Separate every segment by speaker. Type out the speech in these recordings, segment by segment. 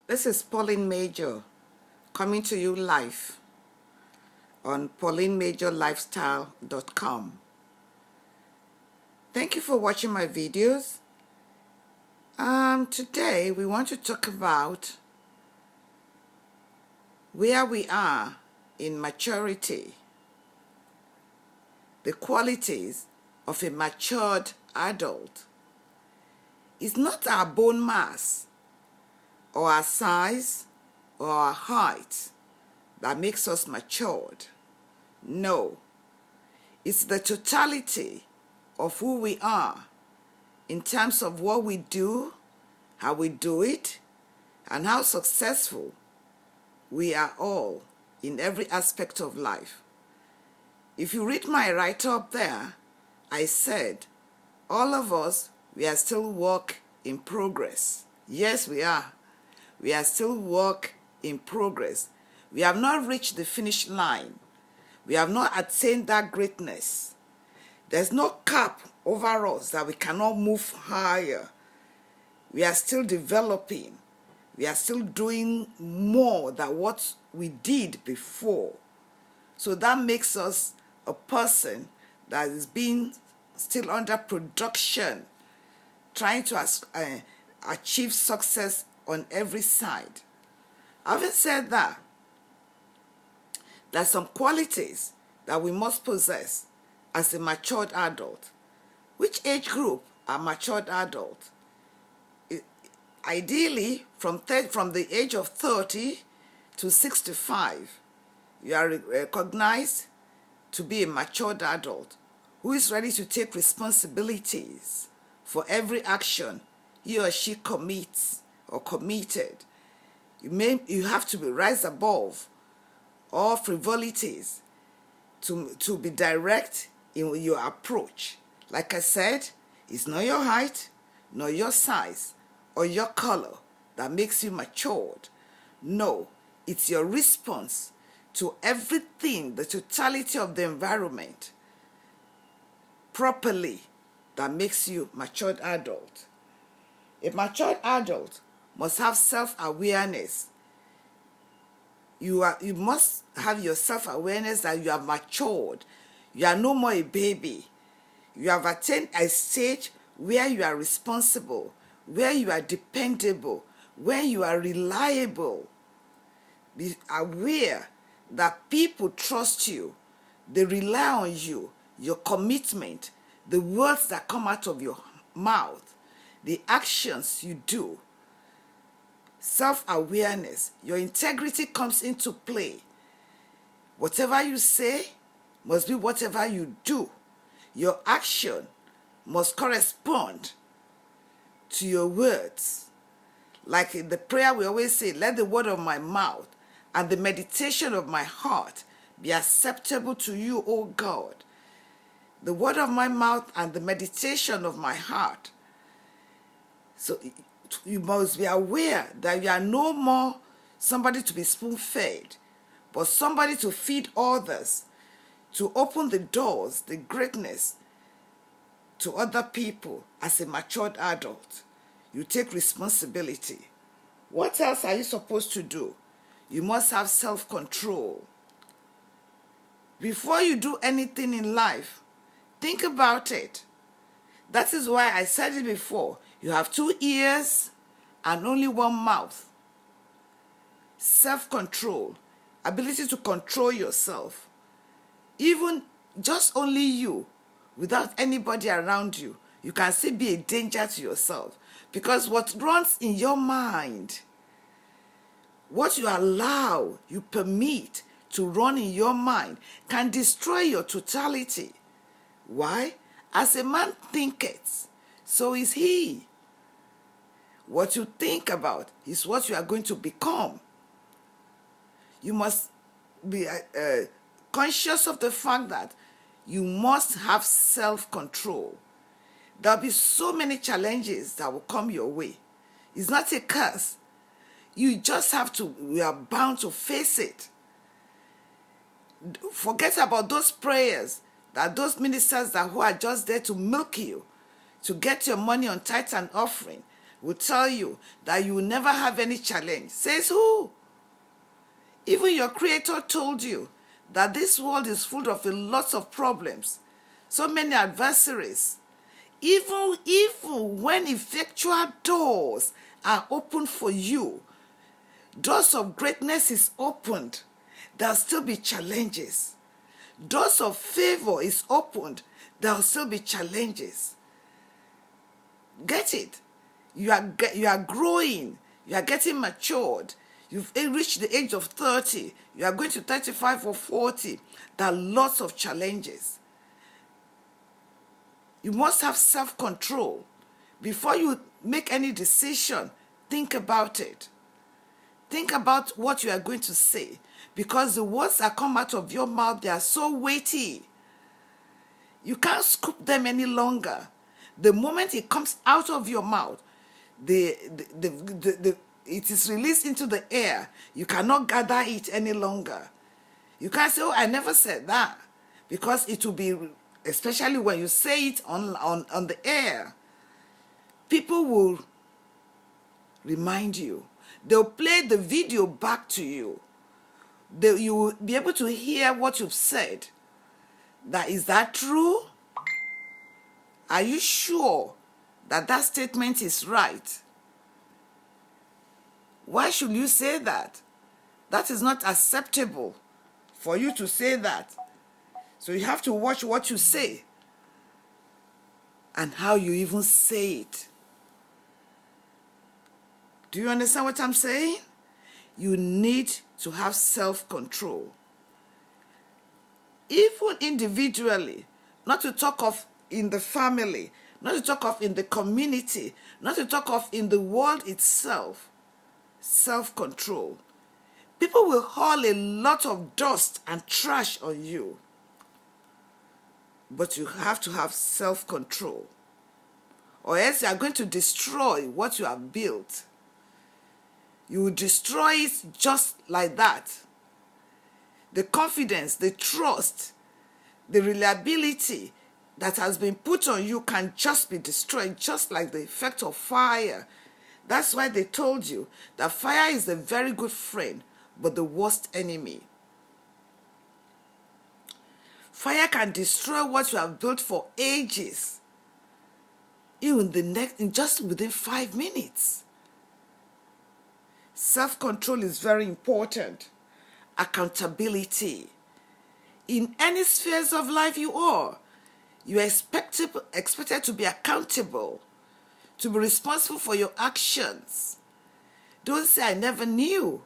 Speaker 1: This is Pauline Major coming to you live on paulinemajorlifestyle.com. Thank you for watching my videos. Today we want to talk about where we are in maturity, the qualities of a matured adult. It's not our bone mass or our size or our height that makes us matured. No, it's the totality of who we are in terms of what we do, how we do it, and how successful we are all in every aspect of life. If you read my write-up there, I said, all of us, we are still work in progress. Yes, we are. We are still work in progress. We have not reached the finish line. We have not attained that greatness. There's no cap over us that we cannot move higher. We are still developing. We are still doing more than what we did before. So that makes us a person that is being still under production, trying to achieve success on every side. Having said that, there are some qualities that we must possess as a matured adult. Which age group are matured adults? Ideally, from the age of 30 to 65, you are recognized to be a matured adult who is ready to take responsibilities for every action he or she commits or committed. You have to be rise above all frivolities to be direct in your approach. Like I said, it's not your height, nor your size, or your color that makes you matured. No, it's your response to everything, the totality of the environment, properly, that makes you matured adult. A matured adult must have self-awareness. You must have your self-awareness that you have matured. You are no more a baby. You have attained a stage where you are responsible, where you are dependable, where you are reliable. Be aware that people trust you. They rely on you, your commitment, the words that come out of your mouth, the actions you do. Self-awareness, your integrity comes into play. Whatever you say must be whatever you do. Your action must correspond to your words. Like in the prayer we always say, let the word of my mouth and the meditation of my heart be acceptable to you, O God. The word of my mouth and the meditation of my heart. So you must be aware that you are no more somebody to be spoon-fed, but somebody to feed others, to open the doors, the greatness to other people as a matured adult. You take responsibility. What else are you supposed to do? You must have self-control. Before you do anything in life, think about it. That is why I said it before. You have 2 ears and only 1 mouth. Self-control, ability to control yourself. Even just only you, without anybody around you, you can still be a danger to yourself. Because what runs in your mind, what you allow, you permit to run in your mind, can destroy your totality. Why? As a man thinketh, so is he. What you think about is what you are going to become. You must be conscious of the fact that you must have self-control. There will be so many challenges that will come your way. It's not a curse. You just have to, you are bound to face it. Forget about those prayers that those ministers who are just there to milk you, to get your money on tithe and offering. will tell you that you will never have any challenge. Says who? Even your Creator told you that this world is full of a lot of problems, so many adversaries. Even when effectual doors are opened for you, doors of greatness is opened, there'll still be challenges. Doors of favor is opened, there'll still be challenges. Get it? You are growing, you are getting matured. You've reached the age of 30, you are going to 35 or 40. There are lots of challenges. You must have self-control. Before you make any decision, think about it. Think about what you are going to say, because the words that come out of your mouth, they are so weighty. You can't scoop them any longer. The moment it comes out of your mouth, it is released into the air. You cannot gather it any longer. You can't say, oh, I never said that, because it will be, especially when you say it on the air, people will remind you. They'll play the video back to you. You will be able to hear what you've said. Is that true? Are you sure that that statement is right? Why should you say that? That is not acceptable for you to say that. So you have to watch what you say and how you even say it. Do you understand what I'm saying? You need to have self-control. Even individually, not to talk of in the family, not to talk of in the community, not to talk of in the world itself. Self-control. People will haul a lot of dust and trash on you. But you have to have self-control, or else you are going to destroy what you have built. You will destroy it just like that. The confidence, the trust, the reliability that has been put on you can just be destroyed, just like the effect of fire. That's why they told you that fire is a very good friend, but the worst enemy. Fire can destroy what you have built for ages, even just within 5 minutes. Self-control is very important. Accountability. In any spheres of life you are expected to be accountable, to be responsible for your actions. Don't say, I never knew.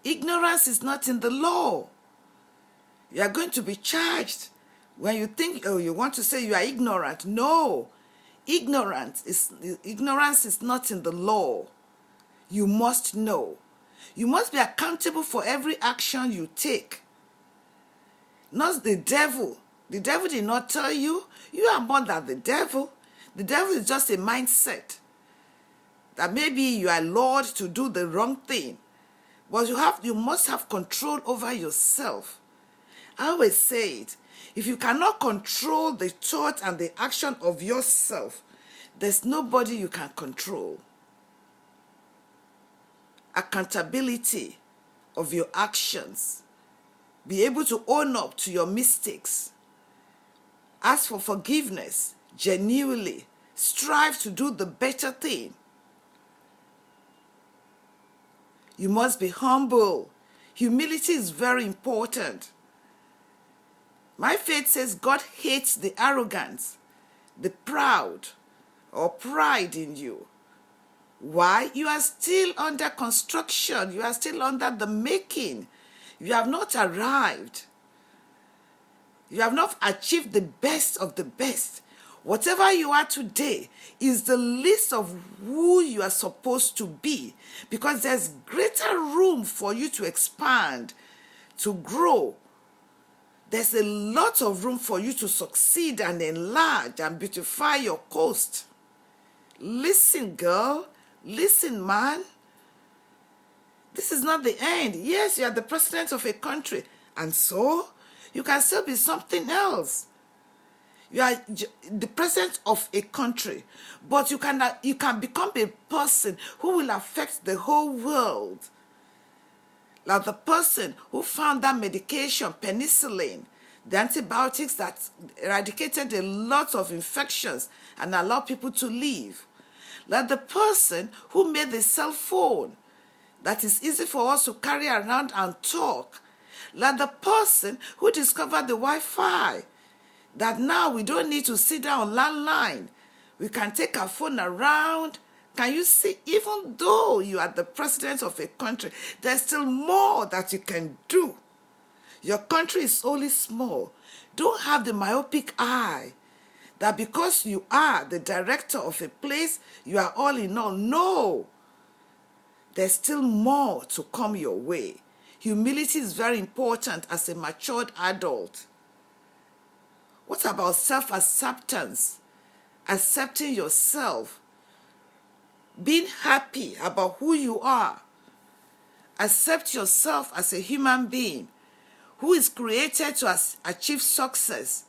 Speaker 1: Ignorance is not in the law. You are going to be charged when you think, you want to say you are ignorant. No, ignorance is not in the law. You must know. You must be accountable for every action you take. Not the devil. The devil did not tell you. You are more than the devil. The devil is just a mindset that maybe you are lured to do the wrong thing. But you must have control over yourself. I always say it. If you cannot control the thought and the action of yourself, there's nobody you can control. Accountability of your actions. Be able to own up to your mistakes. Ask for forgiveness genuinely. Strive to do the better thing. You must be humble. Humility is very important. My faith says God hates the arrogance, the proud, or pride in you. Why? You are still under construction. You are still under the making. You have not arrived. You have not achieved the best of the best. Whatever you are today is the list of who you are supposed to be, because there's greater room for you to expand, to grow. There's a lot of room for you to succeed and enlarge and beautify your coast. Listen, girl. Listen, man. This is not the end. Yes, you are the president of a country, and so you can still be something else. You are the president of a country, but you can become a person who will affect the whole world. Like the person who found that medication, penicillin, the antibiotics that eradicated a lot of infections and allowed people to live. Like the person who made the cell phone that is easy for us to carry around and talk. Like the person who discovered the Wi-Fi, that now we don't need to sit down on landline. We can take our phone around. Can you see, even though you are the president of a country, there's still more that you can do. Your country is only small. Don't have the myopic eye that because you are the director of a place, you are all in all. No. There's still more to come your way. Humility is very important as a matured adult. What about self-acceptance? Accepting yourself. Being happy about who you are. Accept yourself as a human being who is created to achieve success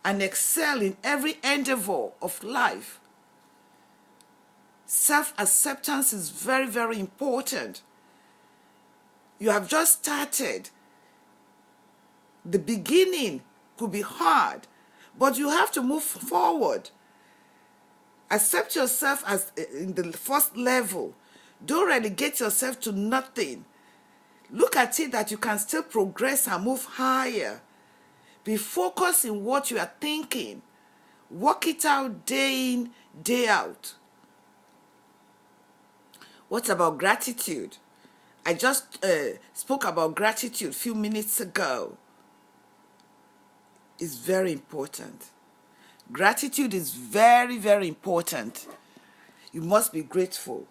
Speaker 1: and excel in every endeavor of life. Self-acceptance is very, very important. You have just started. The beginning could be hard, but you have to move forward. Accept yourself as in the first level. Don't relegate yourself to nothing. Look at it that you can still progress and move higher. Be focused in what you are thinking. Work it out day in, day out. What about gratitude? I just spoke about gratitude a few minutes ago. It's very important. Gratitude is very, very important. You must be grateful.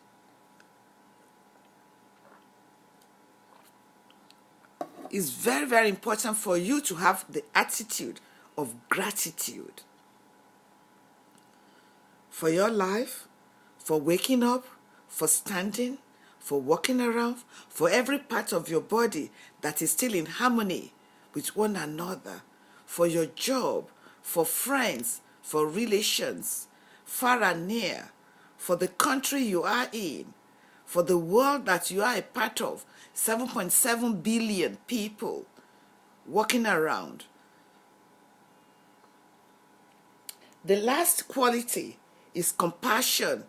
Speaker 1: It's very, very important for you to have the attitude of gratitude. For your life, for waking up, for standing, for walking around, for every part of your body that is still in harmony with one another, for your job, for friends, for relations, far and near, for the country you are in, for the world that you are a part of, 7.7 billion people walking around. The last quality is compassion.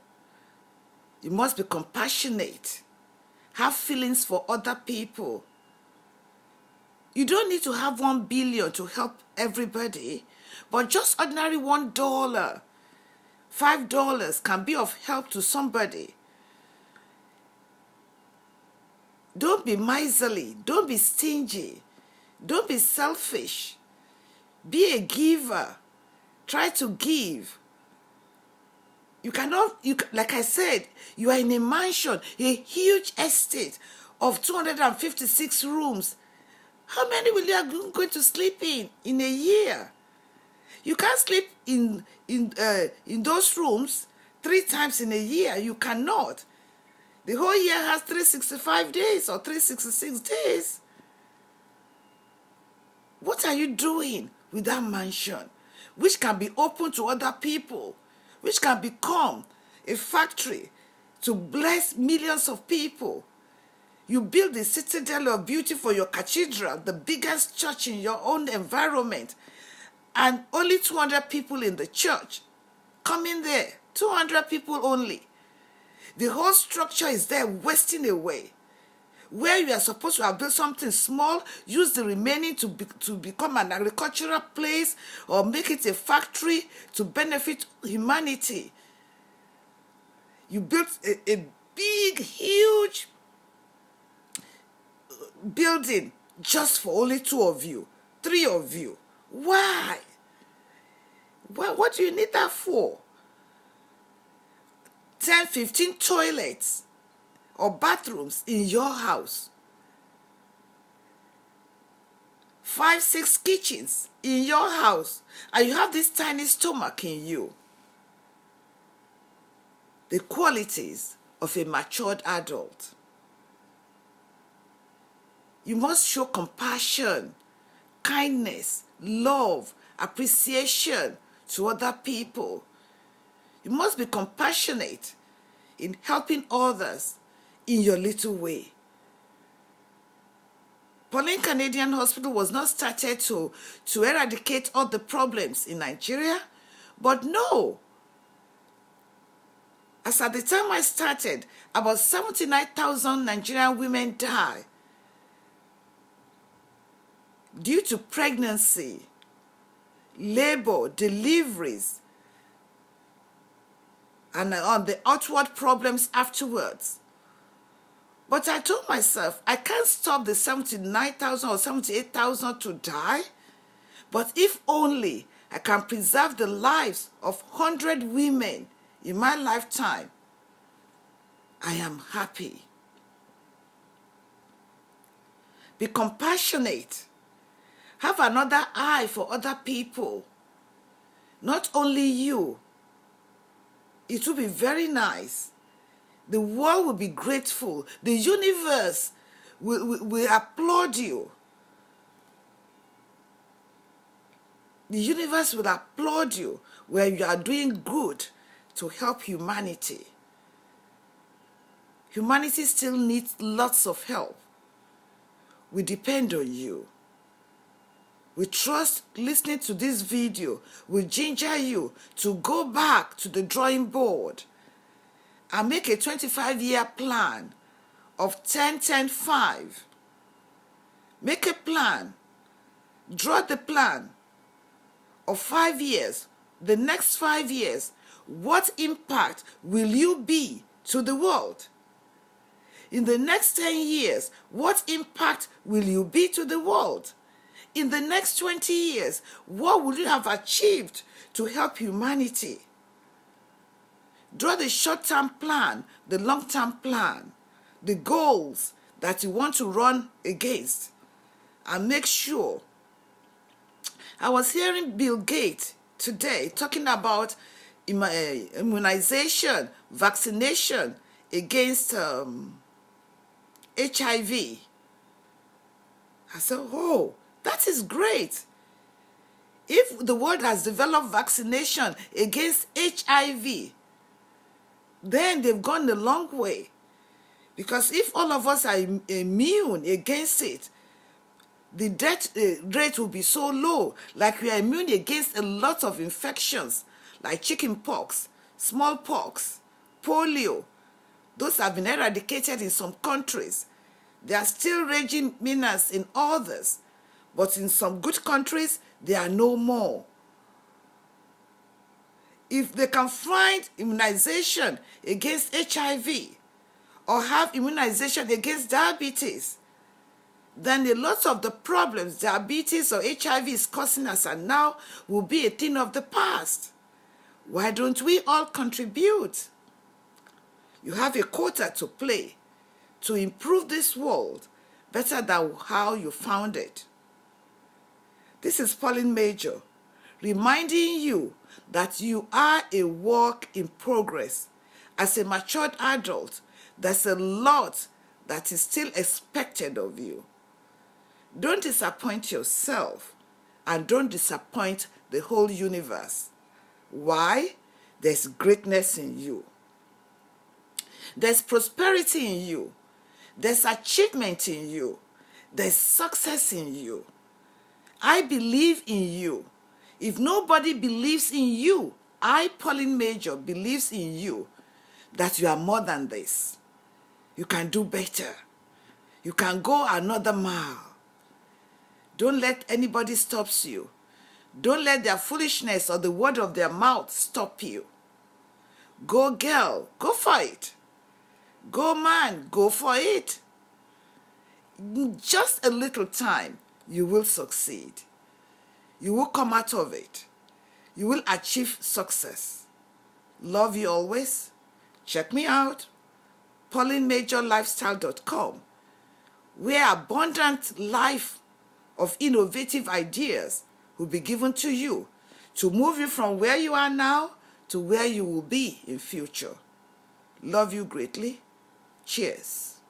Speaker 1: You must be compassionate. Have feelings for other people. You don't need to have 1 billion to help everybody, but just ordinary $1, $5 can be of help to somebody. Don't be miserly. Don't be stingy. Don't be selfish. Be a giver. Try to give. You cannot, like I said, you are in a mansion, a huge estate of 256 rooms. How many will you are going to sleep in a year? You can't sleep in those rooms 3 times in a year. You cannot. The whole year has 365 days or 366 days. What are you doing with that mansion, which can be open to other people, which can become a factory to bless millions of people? You build the citadel of beauty for your cathedral, the biggest church in your own environment, and only 200 people in the church. Come in there, 200 people only. The whole structure is there wasting away. Where you are supposed to have built something small, use the remaining to become an agricultural place or make it a factory to benefit humanity. You built a big, huge building just for only 2 of you, 3 of you. Why? What do you need that for? 10, 15 toilets or bathrooms in your house. 5, 6 kitchens in your house. And you have this tiny stomach in you. The qualities of a matured adult. You must show compassion, kindness, love, appreciation to other people. You must be compassionate in helping others in your little way. Pauline Canadian Hospital was not started to eradicate all the problems in Nigeria, but no. As at the time I started, about 79,000 Nigerian women died due to pregnancy, labor, deliveries, and on the outward problems afterwards. But I told myself, I can't stop the 79,000 or 78,000 to die, but if only I can preserve the lives of 100 women in my lifetime, I am happy. Be compassionate. Have another eye for other people. Not only you. It will be very nice. The world will be grateful. The universe will applaud you. The universe will applaud you where you are doing good to help humanity. Humanity still needs lots of help. We depend on you. We trust listening to this video will ginger you to go back to the drawing board and make a 25-year plan of 10-10-5. Make a plan. Draw the plan of 5 years. The next 5 years, what impact will you be to the world? In the next 10 years, what impact will you be to the world? In the next 20 years, what will you have achieved to help humanity? Draw the short-term plan, the long-term plan, the goals that you want to run against, and make sure. I was hearing Bill Gates today talking about immunization, vaccination against HIV. I said, oh, that is great. If the world has developed vaccination against HIV, then they've gone a long way. Because if all of us are immune against it, the death rate will be so low. Like we are immune against a lot of infections, like chickenpox, smallpox, polio. Those have been eradicated in some countries. There are still raging menace in others. But in some good countries, there are no more. If they can find immunization against HIV or have immunization against diabetes, then a lot of the problems diabetes or HIV is causing us and now will be a thing of the past. Why don't we all contribute? You have a quota to play to improve this world better than how you found it. This is Pauline Major, reminding you that you are a work in progress. As a matured adult, there's a lot that is still expected of you. Don't disappoint yourself and don't disappoint the whole universe. Why? There's greatness in you. There's prosperity in you. There's achievement in you. There's success in you. I believe in you. If nobody believes in you, I, Pauline Major, believes in you that you are more than this. You can do better. You can go another mile. Don't let anybody stop you. Don't let their foolishness or the word of their mouth stop you. Go girl, go for it. Go man, go for it. In just a little time, you will succeed. You will come out of it. You will achieve success. Love you always. Check me out, PaulineMajorLifestyle.com, where abundant life of innovative ideas will be given to you to move you from where you are now to where you will be in future. Love you greatly. Cheers.